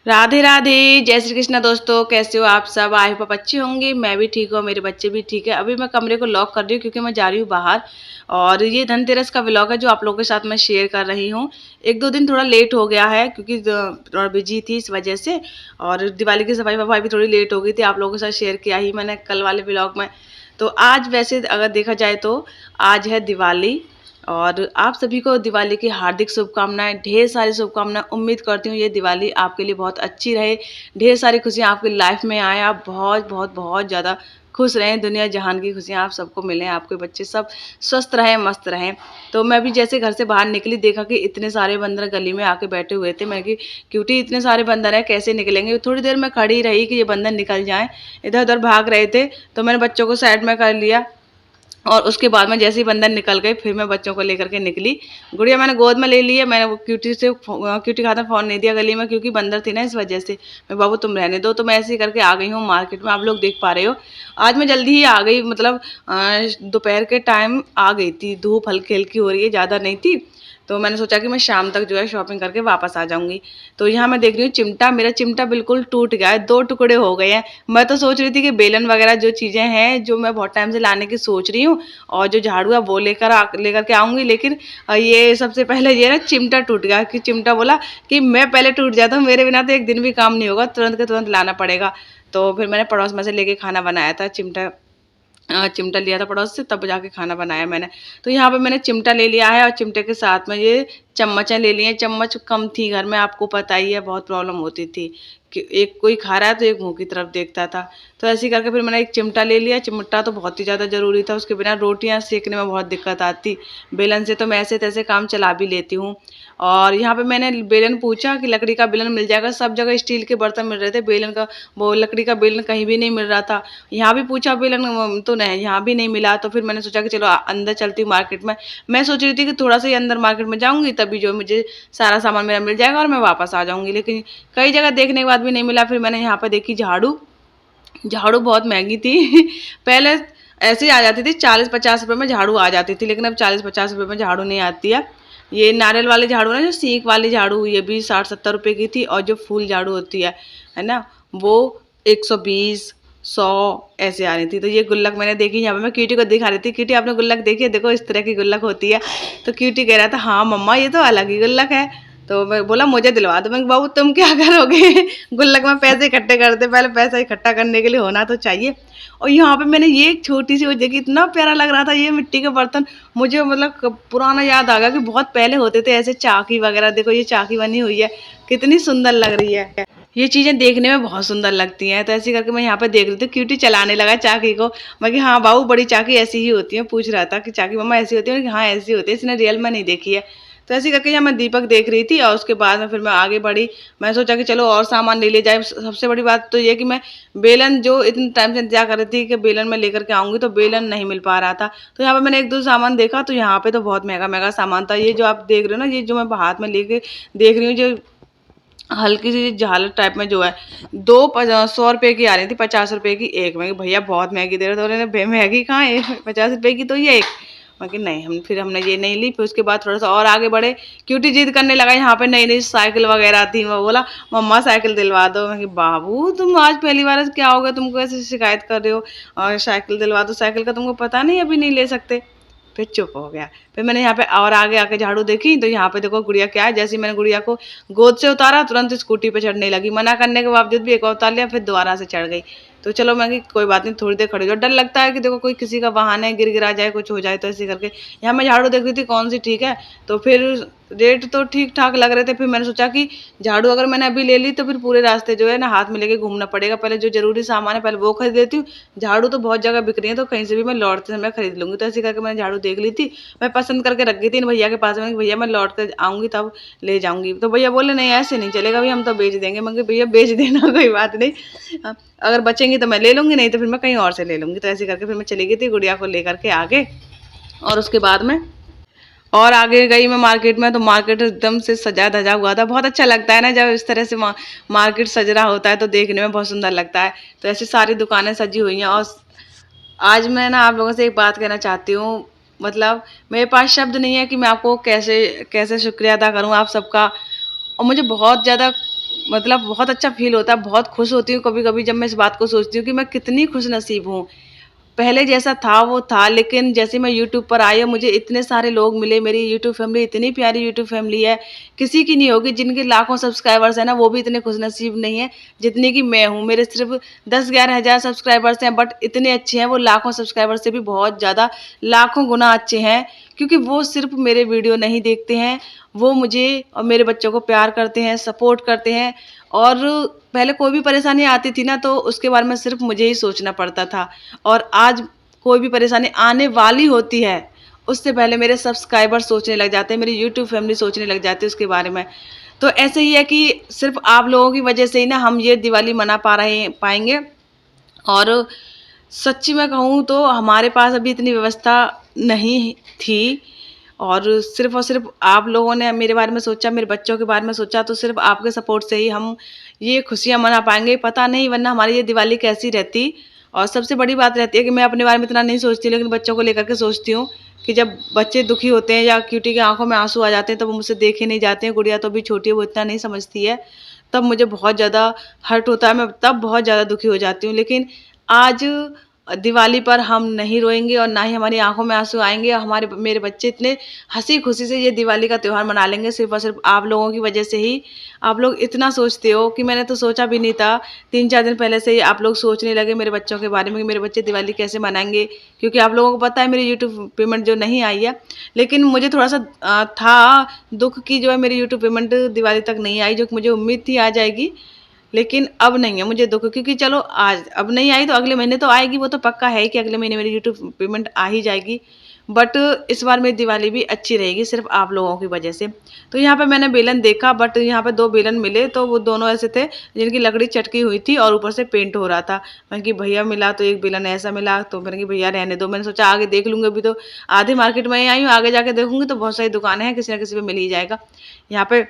राधे राधे, जय श्री कृष्ण दोस्तों। कैसे हो आप सब? आई होप अच्छे होंगे। मैं भी ठीक हूँ, मेरे बच्चे भी ठीक है। अभी मैं कमरे को लॉक कर रही हूँ क्योंकि मैं जा रही हूँ बाहर। और ये धनतेरस का व्लॉग है जो आप लोगों के साथ मैं शेयर कर रही हूँ। एक दो दिन थोड़ा लेट हो गया है क्योंकि थोड़ा बिजी थी इस वजह से। और दिवाली की सफाई वफाई भी थोड़ी लेट हो गई थी, आप लोगों के साथ शेयर किया ही मैंने कल वाले व्लॉग में। तो आज वैसे अगर देखा जाए तो आज है दिवाली। और आप सभी को दिवाली की हार्दिक शुभकामनाएं, ढेर सारी शुभकामनाएं। उम्मीद करती हूँ ये दिवाली आपके लिए बहुत अच्छी रहे, ढेर सारी खुशियाँ आपकी लाइफ में आए, आप बहुत बहुत बहुत ज़्यादा खुश रहें, दुनिया जहान की खुशियाँ आप सबको मिलें, आपके बच्चे सब स्वस्थ रहें, मस्त रहें। तो मैं भी जैसे घर से बाहर निकली, देखा कि इतने सारे बंदर गली में आके बैठे हुए थे। मैं कि क्यूटी इतने सारे बंदर हैं, कैसे निकलेंगे। थोड़ी देर मैं खड़ी रही कि ये बंदर निकल जाएं, इधर उधर भाग रहे थे। तो मैंने बच्चों को साइड में कर लिया और उसके बाद में जैसे ही बंदर निकल गए फिर मैं बच्चों को लेकर के निकली। गुड़िया मैंने गोद में ले ली है। मैंने वो क्यूटी से क्यूटी के हाथ में फ़ोन नहीं दिया गली में क्योंकि बंदर थी ना, इस वजह से। मैं बाबू तुम रहने दो। तो मैं ऐसे ही करके आ गई हूँ मार्केट में, आप लोग देख पा रहे हो। आज मैं जल्दी ही आ गई, मतलब दोपहर के टाइम आ गई थी। धूप हल्की हल्की हो रही है, ज़्यादा नहीं थी। तो मैंने सोचा कि मैं शाम तक जो है शॉपिंग करके वापस आ जाऊंगी। तो यहाँ मैं देख रही हूँ चिमटा, मेरा चिमटा बिल्कुल टूट गया है, दो टुकड़े हो गए हैं। मैं तो सोच रही थी कि बेलन वगैरह जो चीज़ें हैं जो मैं बहुत टाइम से लाने की सोच रही हूँ, और जो झाड़ू है वो लेकर के आऊंगी। लेकिन ये सबसे पहले ये ना चिमटा टूट गया। कि चिमटा बोला कि मैं पहले टूट जाता हूँ, मेरे बिना तो एक दिन भी काम नहीं होगा, तुरंत के तुरंत लाना पड़ेगा। तो फिर मैंने पड़ोस में से लेके खाना बनाया था। चिमटा लिया था पड़ोस से, तब जाके खाना बनाया मैंने। तो यहाँ पे मैंने चिमटा ले लिया है और चिमटे के साथ में ये चम्मचें ले लिए। चम्मच कम थी घर में, आपको पता ही है, बहुत प्रॉब्लम होती थी कि एक कोई खा रहा है तो एक मुंह की तरफ देखता था। तो ऐसे ही करके फिर मैंने एक चिमटा ले लिया। चिमटा तो बहुत ही ज़्यादा ज़रूरी था, उसके बिना रोटियाँ सेकने में बहुत दिक्कत आती। बेलन से तो मैं ऐसे तैसे काम चला भी लेती हूँ। और यहाँ पे मैंने बेलन पूछा कि लकड़ी का बेलन मिल जाएगा। सब जगह स्टील के बर्तन मिल रहे थे, बेलन का वो लकड़ी का बेलन कहीं भी नहीं मिल रहा था। यहाँ भी पूछा बेलन तो नहीं, यहाँ भी नहीं मिला। तो फिर मैंने सोचा कि चलो अंदर चलती हूँ मार्केट में। मैं सोच रही थी कि थोड़ा सा ही अंदर मार्केट में जाऊँगी तभी जो मुझे सारा सामान मेरा मिल जाएगा और मैं वापस आ जाऊँगी। लेकिन कई जगह देखने के बाद भी नहीं मिला। फिर मैंने यहाँ पर देखी झाड़ू। झाड़ू बहुत महंगी थी पहले ऐसे ही आ जाती थी, 40-50 रुपए में झाड़ू आ जाती थी, लेकिन अब 40-50 रुपए में झाड़ू नहीं आती है। ये नारियल वाली झाड़ू ना, जो सीख वाली झाड़ू, ये भी 60-70 रुपए की थी। और जो फूल झाड़ू होती है ना, वो 120, 100 ऐसे आ रही थी। तो ये गुल्लक मैंने देखी, यहाँ पे मैं क्यूटी को दिखा रही थी, क्यूटी आपने गुल्लक देखी है, देखो इस तरह की गुल्लक होती है। तो क्यूटी कह रहा था हाँ मम्मा ये तो अलग ही गुल्लक है। तो मैं बोला मुझे दिलवा दो। मैं बाबू तुम क्या करोगे गुल्लक में पैसे इकट्ठे करते, पहले पैसा इकट्ठा करने के लिए होना तो चाहिए। और यहाँ पे मैंने ये एक छोटी सी वो देखी, इतना प्यारा लग रहा था ये मिट्टी के बर्तन। मुझे मतलब पुराना याद आ गया कि बहुत पहले होते थे ऐसे चाकी वगैरह। देखो ये चाकी बनी हुई है, कितनी सुंदर लग रही है। ये चीजें देखने में बहुत सुंदर लगती हैं। तो ऐसे करके मैं यहाँ पे देख रही थी, क्यूटी चलाने लगा चाकी को। मैं कि हाँ बाबू बड़ी चाकी ऐसी ही होती है। पूछ रहा था कि चाकी मम्मा ऐसी होती है? कि हाँ ऐसी होती है, इसने रियल में नहीं देखी है। तो ऐसे करके यहाँ मैं दीपक देख रही थी और उसके बाद में फिर मैं आगे बढ़ी। मैं सोचा कि चलो और सामान ले जाए। सबसे बड़ी बात तो ये कि मैं बेलन जो इतने टाइम से इंतजार कर रही थी कि बेलन में लेकर के आऊंगी, तो बेलन नहीं मिल पा रहा था। तो यहाँ पे मैंने एक दो सामान देखा, तो यहाँ पे तो बहुत महंगा महंगा सामान था। ये जो आप देख रहे हो ना, ये जो मैं हाथ में लेके देख रही हूँ, जो हल्की सी झालर टाइप में जो है, 100 रुपए की आ रही थी, 50 रुपए की एक। मैं भैया बहुत महंगी दे रहे थे। उन्होंने महंगी कहाँ है, 50 रुपए की तो ये एक। मैं कि नहीं, हमने ये नहीं ली। फिर उसके बाद थोड़ा सा और आगे बढ़े, क्यूटी जिद करने लगा। यहाँ पे नई नई साइकिल वगैरह थी। मैं बोला मम्मा साइकिल दिलवा दो। मैं कि बाबू तुम आज पहली बार क्या हो गया, तुमको ऐसे शिकायत कर रहे हो और साइकिल दिलवा दो, साइकिल का तुमको पता नहीं अभी नहीं ले सकते। फिर चुप हो गया। फिर मैंने यहाँ पे और आगे आके झाड़ू देखी, तो यहाँ पे देखो गुड़िया क्या है, जैसे ही मैंने गुड़िया को गोद से उतारा तुरंत स्कूटी पे चढ़ने लगी। मना करने के बावजूद भी एक और उतार लिया, फिर दोबारा से चढ़ गई। तो चलो मैं कि कोई बात नहीं, थोड़ी देर खड़ी हो। डर लगता है कि देखो कोई किसी का बहाना है, गिर गिरा जाए, कुछ हो जाए। तो ऐसे करके यहाँ मैं झाड़ू देख रही थी कौन सी ठीक है। तो फिर रेट तो ठीक ठाक लग रहे थे। फिर मैंने सोचा कि झाड़ू अगर मैंने अभी ले ली तो फिर पूरे रास्ते जो है ना हाथ में लेके घूमना पड़ेगा। पहले जो जरूरी सामान है पहले वो खरीद लेती हूँ। झाड़ू तो बहुत जगह बिक रही है, तो कहीं से भी मैं लौटते समय खरीद लूंगी। तो ऐसे करके मैंने झाड़ू देख ली थी, मैं पसंद करके रख गई थी इन भैया के पास में। भैया मैं लौट कर आऊंगी तब ले जाऊंगी। तो भैया बोले नहीं ऐसे नहीं चलेगा भैया, हम तो बेच देंगे। मगर भैया बेच देना कोई बात नहीं, अगर बचेंगी तो मैं ले लूंगी, नहीं तो फिर मैं कहीं और से ले लूंगी। तो ऐसे करके फिर मैं चली गई थी गुड़िया को लेकर के आगे। और उसके बाद में और आगे गई मैं मार्केट में। तो मार्केट एकदम से सजा धजा हुआ था। बहुत अच्छा लगता है ना जब इस तरह से मार्केट सज रहा होता है, तो देखने में बहुत सुंदर लगता है। तो ऐसी सारी दुकानें सजी हुई हैं। और आज मैं ना आप लोगों से एक बात कहना चाहती हूँ। मतलब मेरे पास शब्द नहीं है कि मैं आपको कैसे कैसे शुक्रिया अदा करूँ आप सबका। और मुझे बहुत ज़्यादा मतलब बहुत अच्छा फ़ील होता है, बहुत खुश होती हूँ कभी-कभी जब मैं इस बात को सोचती हूँ कि मैं कितनी खुशनसीब हूँ। पहले जैसा था वो था, लेकिन जैसे मैं यूट्यूब पर आई और मुझे इतने सारे लोग मिले, मेरी यूट्यूब फैमिली इतनी प्यारी यूट्यूब फैमिली है, किसी की नहीं होगी। जिनके लाखों सब्सक्राइबर्स हैं ना, वो भी इतने खुशनसीब नहीं है जितनी कि मैं हूँ। मेरे सिर्फ 10-11 हज़ार सब्सक्राइबर्स हैं, बट इतने अच्छे हैं वो लाखों सब्सक्राइबर्स से भी बहुत ज़्यादा, लाखों गुना अच्छे हैं, क्योंकि वो सिर्फ मेरे वीडियो नहीं देखते हैं, वो मुझे और मेरे बच्चों को प्यार करते हैं, सपोर्ट करते हैं। और पहले कोई भी परेशानी आती थी ना, तो उसके बारे में सिर्फ मुझे ही सोचना पड़ता था, और आज कोई भी परेशानी आने वाली होती है, उससे पहले मेरे सब्सक्राइबर सोचने लग जाते हैं, मेरी यूट्यूब फैमिली सोचने लग जाती है उसके बारे में। तो ऐसे ही है कि सिर्फ़ आप लोगों की वजह से ही ना हम ये दिवाली मना पाएँगे। और सच्ची में कहूँ तो हमारे पास अभी इतनी व्यवस्था नहीं थी, और सिर्फ़ आप लोगों ने मेरे बारे में सोचा, मेरे बच्चों के बारे में सोचा, तो सिर्फ़ आपके सपोर्ट से ही हम ये खुशियाँ मना पाएँगे। पता नहीं वरना हमारी ये दिवाली कैसी रहती। और सबसे बड़ी बात रहती है कि मैं अपने बारे में इतना नहीं सोचती, लेकिन बच्चों को लेकर के सोचती हूँ कि जब बच्चे दुखी होते हैं या क्यूटी की आँखों में आँसू आ जाते हैं, तब वो मुझसे देखे नहीं जाते हैं। गुड़िया तो अभी छोटी है, वो इतना नहीं समझती है। तब मुझे बहुत ज़्यादा हर्ट होता है, मैं तब बहुत ज़्यादा दुखी हो जाती हूँ। लेकिन आज दिवाली पर हम नहीं रोएँगे और ना ही हमारी आँखों में आँसू आएँगे, और हमारे मेरे बच्चे इतने हँसी-खुशी से ये दिवाली का त्योहार मना लेंगे, सिर्फ़ और सिर्फ़ आप लोगों की वजह से ही। आप लोग इतना सोचते हो कि मैंने तो सोचा भी नहीं था। 3-4 दिन पहले से ही आप लोग सोचने लगे मेरे बच्चों के बारे में कि मेरे बच्चे दिवाली कैसे मनाएँगे, क्योंकि आप लोगों को पता है मेरी यूट्यूब पेमेंट जो नहीं आई है। लेकिन मुझे थोड़ा-सा था दुःख कि जो है मेरी यूट्यूब पेमेंट दिवाली तक नहीं आई, जो कि मुझे उम्मीद थी आ जाएगी। लेकिन अब नहीं है मुझे दुःख, क्योंकि चलो आज अब नहीं आई तो अगले महीने तो आएगी, वो तो पक्का है कि अगले महीने मेरी यूट्यूब पेमेंट आ ही जाएगी। बट इस बार मेरी दिवाली भी अच्छी रहेगी सिर्फ़ आप लोगों की वजह से। तो यहाँ पे मैंने बेलन देखा, बट यहाँ पे 2 बेलन मिले, तो वो दोनों ऐसे थे जिनकी लकड़ी चटकी हुई थी और ऊपर से पेंट हो रहा था। मैंने कि भैया मिला तो एक बेलन ऐसा मिला, तो मैंने कि भैया रहने दो। मैंने सोचा आगे देख लूँगी, अभी तो आधी मार्केट में ही आई हूँ, आगे जाके देखूँगी तो बहुत सारी दुकानें हैं, किसी न किसी पे मिल ही जाएगा। यहाँ पे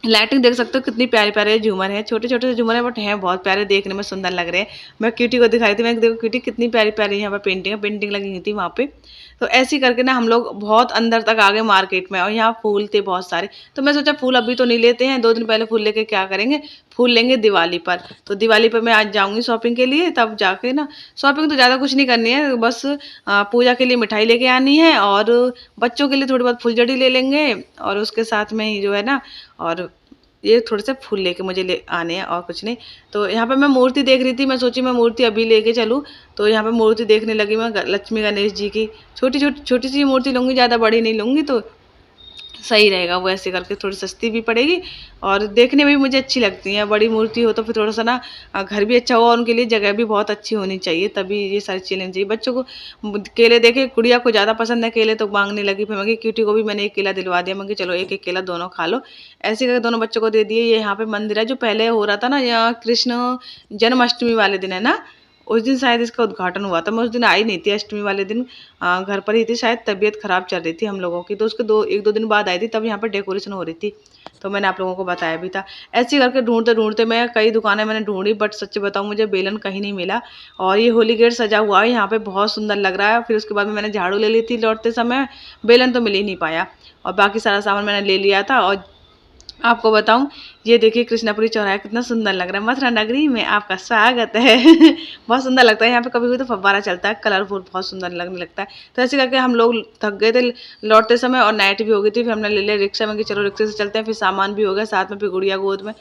लाइटिंग देख सकते हो कितनी प्यारे-प्यारे झूमर हैं, छोटे-छोटे से झूमर हैं, बट हैं बहुत प्यारे, देखने में सुंदर लग रहे हैं। मैं क्यूटी को दिखाई थी, मैंने देखो क्यूटी कितनी प्यारी-प्यारी यहाँ पे पेंटिंग लगी हुई थी वहाँ पे। तो ऐसे ही करके ना हम लोग बहुत अंदर तक आ गए मार्केट में, और यहाँ फूल थे बहुत सारे। तो मैं सोचा फूल अभी तो नहीं लेते हैं, 2 दिन पहले फूल लेके क्या करेंगे, फूल लेंगे दिवाली पर। तो दिवाली पर मैं आज जाऊँगी शॉपिंग के लिए, तब जाके ना शॉपिंग तो ज़्यादा कुछ नहीं करनी है, बस पूजा के लिए मिठाई लेके आनी है, और बच्चों के लिए थोड़ी बहुत फुलझड़ी ले लेंगे, और उसके साथ में ही जो है ना, और ये थोड़े से फूल लेके मुझे ले आने हैं और कुछ नहीं। तो यहाँ पे मैं मूर्ति देख रही थी, मैं सोची मैं मूर्ति अभी लेके चलूँ, तो यहाँ पे मूर्ति देखने लगी मैं लक्ष्मी गणेश जी की। छोटी-सी मूर्ति लूँगी, ज़्यादा बड़ी नहीं लूँगी, तो सही रहेगा वो, ऐसे करके थोड़ी सस्ती भी पड़ेगी और देखने में भी मुझे अच्छी लगती हैं। बड़ी मूर्ति हो तो फिर थोड़ा-सा ना घर भी अच्छा हो, और उनके लिए जगह भी बहुत अच्छी होनी चाहिए, तभी ये सारी चीज़ें लेनी चाहिए। बच्चों को केले देखे, गुड़िया को ज़्यादा पसंद है केले, तो माँगने लगी, फिर मैं कही क्यूटी को भी मैंने 1 केला दिलवा दिया। मैं कही चलो 1-1 केला दोनों खा लो। ऐसे करके दोनों बच्चों को दे दिए। ये यहाँ पे मंदिर है जो पहले हो रहा था ना, यहाँ कृष्ण जन्माष्टमी वाले दिन है ना, उस दिन शायद इसका उद्घाटन हुआ था। मैं उस दिन आई नहीं थी, अष्टमी वाले दिन घर पर ही थी, शायद तबीयत ख़राब चल रही थी हम लोगों की, तो उसके 1-2 दिन बाद आई थी, तब यहाँ पर डेकोरेशन हो रही थी। तो मैंने आप लोगों को बताया भी था। ऐसे ही करके ढूँढते-ढूँढते मैं कई दुकानें मैंने ढूँढी, बट सच बताऊँ मुझे बेलन कहीं नहीं मिला, और ये होली गेट सजा हुआ है यहाँ पे, बहुत सुंदर लग रहा है। फिर उसके बाद में मैंने झाड़ू ले ली थी लौटते समय, बेलन तो मिल ही नहीं पाया, और बाकी सारा सामान मैंने ले लिया था। और आपको बताऊँ, ये देखिए कृष्णापुरी चौराहा कितना सुंदर लग रहा है। मथुरा नगरी में आपका स्वागत है। बहुत सुंदर लगता है यहाँ पे, कभी-कभी तो फव्वारा चलता है, कलरफुल बहुत सुंदर लगने लगता है। तो ऐसे करके हम लोग थक गए थे लौटते समय, और नाइट भी हो गई थी। फिर हमने ले लिया रिक्शा में कि चलो रिक्शे से चलते हैं, फिर सामान भी हो गया साथ में, फिर गुड़िया गोद में।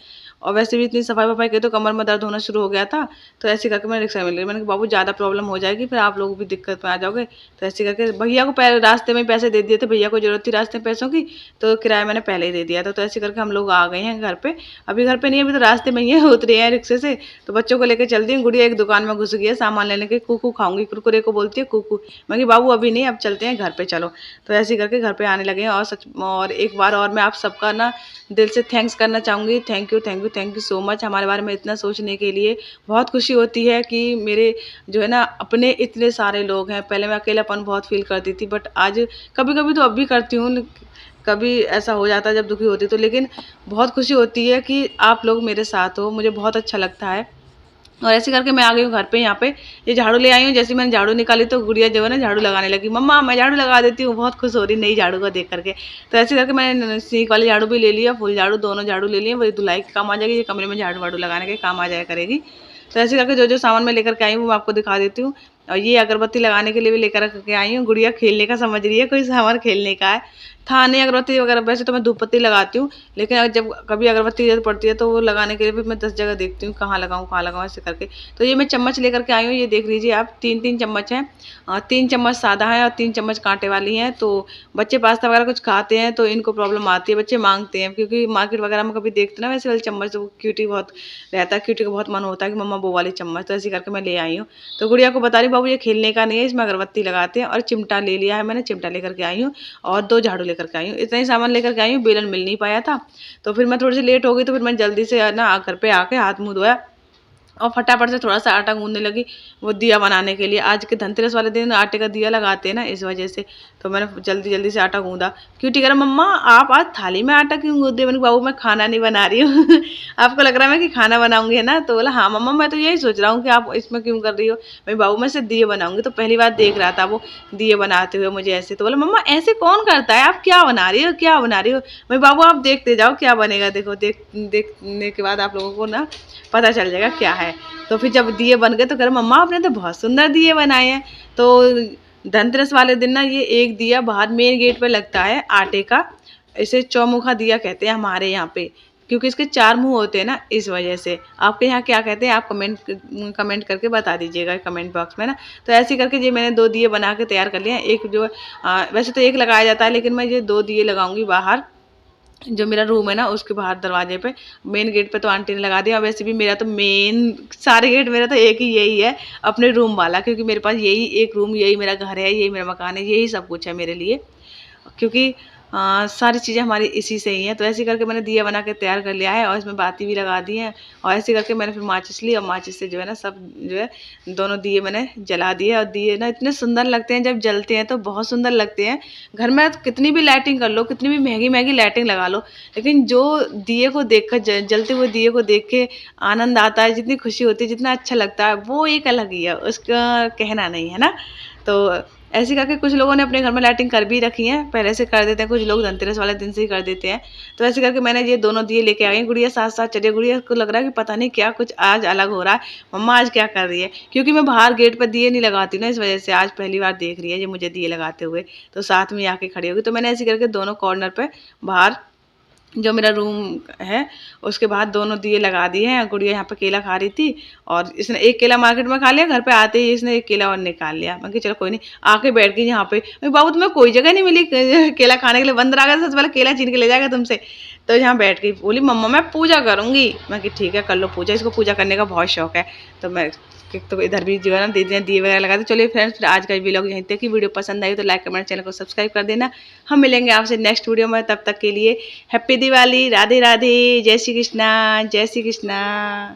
और वैसे भी इतनी सफाई-वफाई की तो कमर में दर्द होना शुरू हो गया था। तो ऐसे करके मैंने रिक्शा में ले लिया। मैंने कहा बाबू ज़्यादा प्रॉब्लम हो जाएगी, फिर आप लोग भी दिक्कत में आ जाओगे। तो ऐसे करके भैया को रास्ते में पैसे दे दिए थे, भैया को ज़रूरत थी रास्ते में पैसों की, तो किराया मैंने पहले ही दे दिया था। तो ऐसे करके हम लोग आ गए हैं घर पे। अभी घर पे नहीं है, अभी तो रास्ते में ही है, उतरे हैं रिक्शे से। तो बच्चों को लेके चलती हूँ, गुड़िया एक दुकान में घुस गई है सामान लेने के, कूकू खाऊँगी, कुरकुरे को बोलती है कूकू। मैं कही बाबू अभी नहीं, अब चलते हैं घर पे चलो। तो ऐसे ही करके घर पे आने लगे हैं, और एक बार और मैं आप सबका ना दिल से थैंक्स करना चाहूँगी। थैंक यू सो मच हमारे बारे में इतना सोचने के लिए। बहुत खुशी होती है कि मेरे जो है ना अपने इतने सारे लोग हैं। पहले मैं अकेलापन बहुत फ़ील करती थी, बट आज कभी-कभी तो अब भी करती हूँ, कभी ऐसा हो जाता है जब दुखी होती हूँ तो, लेकिन बहुत खुशी होती है कि आप लोग मेरे साथ हो, मुझे बहुत अच्छा लगता है। और ऐसे करके मैं आ गई हूँ घर पे। यहाँ पे ये झाड़ू ले आई हूँ। जैसे मैंने झाड़ू निकाली तो गुड़िया जो है ना झाड़ू लगाने लगी, मम्मा मैं झाड़ू लगा देती हूँ। बहुत खुश हो रही नई झाड़ू को देख करके। तो ऐसे करके मैंने सीख वाली झाड़ू भी ले लिया, फुल झाड़ू, दोनों झाड़ू ले लिए। वही धुलाई के काम आ जाएगी, ये कमरे में झाड़ू वाड़ू लगाने के काम आ जाया करेगी। तो ऐसे करके जो जो सामान मैं लेकर के आई हूँ वो आपको दिखा देती हूँ। और ये अगरबत्ती लगाने के लिए भी लेकर के आई हूँ। गुड़िया खेलने का समझ रही है, कोई सामान खेलने का है। था नहीं अगरबत्ती वगैरह, वैसे तो मैं धूप बत्ती लगाती हूँ, लेकिन जब कभी अगरबत्ती की जरूरत पड़ती है तो वो लगाने के लिए भी मैं 10 जगह देखती हूँ कहाँ लगाऊँ ऐसे करके। तो ये मैं चम्मच लेकर के आई हूँ, ये देख लीजिए आप, 3-3 चम्मच हैं। 3 चम्मच सादा है और 3 चम्मच कांटे वाली हैं। तो बच्चे पास्ता वगैरह कुछ खाते हैं तो इनको प्रॉब्लम आती है, बच्चे मांगते हैं, क्योंकि मार्केट वगैरह में कभी देखते ना वैसे वाले चम्मच, तो क्यूटी बहुत रहता है, क्यूटी का बहुत मन होता है कि मम्मा वो वाली चम्मच। तो ऐसे करके मैं ले आई हूँ। तो गुड़िया को बता रही बाबू ये खेलने का नहीं है, इसमें अगरबत्ती लगाते हैं। और चिमटा ले लिया है मैंने, चिमटा लेकर के आई हूँ। और 2 झाड़ू लेकर के आई हूँ। इतना ही सामान लेकर के आई हूँ, बेलन मिल नहीं पाया था। तो फिर मैं थोड़ी सी लेट हो गई, तो फिर मैं जल्दी से ना घर पे आके हाथ मुँह धोया और फटाफट से थोड़ा सा आटा गूंदने लगी वो दिया बनाने के लिए। आज के धनतेरस वाले दिन आटे का दिया लगाते हैं ना, इस वजह से। तो मैंने जल्दी जल्दी से आटा गूंदा। क्यूटी कह रहा मम्मा आप आज थाली में आटा क्यों गूंद रही हो? मैंने कहा, बाबू मैं खाना नहीं बना रही हूँ। आपको लग रहा है मैं कि खाना बनाऊंगी है ना? तो बोला हाँ मम्मा मैं तो यही सोच रहा हूँ कि आप इसमें क्यों कर रही हो। मैं बाबू मैं सिर्फ दिए बनाऊंगी। तो पहली बार देख रहा था वो दिए बनाते हुए मुझे ऐसे। तो बोला मम्मा ऐसे कौन करता है, आप क्या बना रही हो क्या बना रही हो? मैं बाबू आप देखते जाओ क्या बनेगा, देखो देखने के बाद आप लोगों को ना पता चल जाएगा क्या है। तो फिर जब दिए बन गए तो कह रहे मम्मा आपने तो बहुत सुंदर दिए बनाए हैं। तो धनतेरस वाले दिन ना ये एक दिया बाहर मेन गेट पे लगता है आटे का। इसे चौमुखा दिया कहते हैं हमारे यहाँ पे, क्योंकि इसके 4 मुंह होते हैं ना, इस वजह से। आपके यहाँ क्या कहते हैं आप कमेंट करके बता दीजिएगा कमेंट बॉक्स में ना। तो ऐसे करके ये मैंने 2 दिए बना के तैयार कर लिए हैं। एक जो वैसे तो एक लगाया जाता है, लेकिन मैं ये 2 दिए लगाऊंगी बाहर, जो मेरा रूम है ना उसके बाहर दरवाजे पे। मेन गेट पे तो आंटी ने लगा दिया। और वैसे भी मेरा तो मेन सारे गेट मेरा तो एक ही यही है, अपने रूम वाला, क्योंकि मेरे पास यही एक रूम, यही मेरा घर है, यही मेरा मकान है, यही सब कुछ है मेरे लिए। क्योंकि सारी चीज़ें हमारी इसी से ही हैं। तो ऐसे करके मैंने दिया बना के तैयार कर लिया है और इसमें बाती भी लगा दी है। और ऐसे करके मैंने फिर माचिस ली और माचिस से जो है ना सब जो है दोनों दिए मैंने जला दिए। और दिए ना इतने सुंदर लगते हैं जब जलते हैं, तो बहुत सुंदर लगते हैं। घर में कितनी भी लाइटिंग कर लो, कितनी भी महंगी महंगी लाइटिंग लगा लो, लेकिन जो दिए को देख कर, जलते हुए दिए को देख के आनंद आता है, जितनी खुशी होती है, जितना अच्छा लगता है, वो एक अलग ही है, उसका कहना नहीं है ना। तो ऐसे करके कुछ लोगों ने अपने घर में लाइटिंग कर भी रखी है, पहले से कर देते हैं कुछ लोग, धनतेरस वाले दिन से ही कर देते हैं। तो ऐसे करके मैंने ये दोनों दिए लेके आ गई। गुड़िया साथ साथ चलिए, गुड़िया को लग रहा है कि पता नहीं क्या कुछ आज अलग हो रहा है, मम्मा आज क्या कर रही है। क्योंकि मैं बाहर गेट पर दिए नहीं लगाती ना, इस वजह से आज पहली बार देख रही है ये मुझे दिए लगाते हुए। तो साथ में आके खड़ी होगी। तो मैंने ऐसे करके दोनों कॉर्नर पे बाहर जो मेरा रूम है उसके बाहर दोनों दिए लगा दिए हैं। गुड़िया यहाँ पे केला खा रही थी और इसने एक केला मार्केट में खा लिया, घर पे आते ही इसने एक केला और निकाल लिया। मैं कि चलो कोई नहीं, आके बैठ गई यहाँ पे। मैं बाबू तुम्हें कोई जगह नहीं मिली केला खाने के लिए, बंदर आ गया सबसे पहले केला छीन के ले जाएगा तुमसे। तो यहाँ बैठ गई, बोली मम्मा मैं पूजा करूंगी। मैं कि ठीक है कर लो पूजा, इसको पूजा करने का बहुत शौक है। तो मैं तो इधर भी जो है ना दीदी दिए वगैरह लगा दे। चलिए फ्रेंड्स फिर आज का व्लॉग यहीं तक। की वीडियो पसंद आई तो लाइक कमेंट चैनल को सब्सक्राइब कर देना। हम मिलेंगे आपसे नेक्स्ट वीडियो में, तब तक के लिए हैप्पी दिवाली, राधे राधे, जय श्री कृष्णा, जय श्री कृष्णा।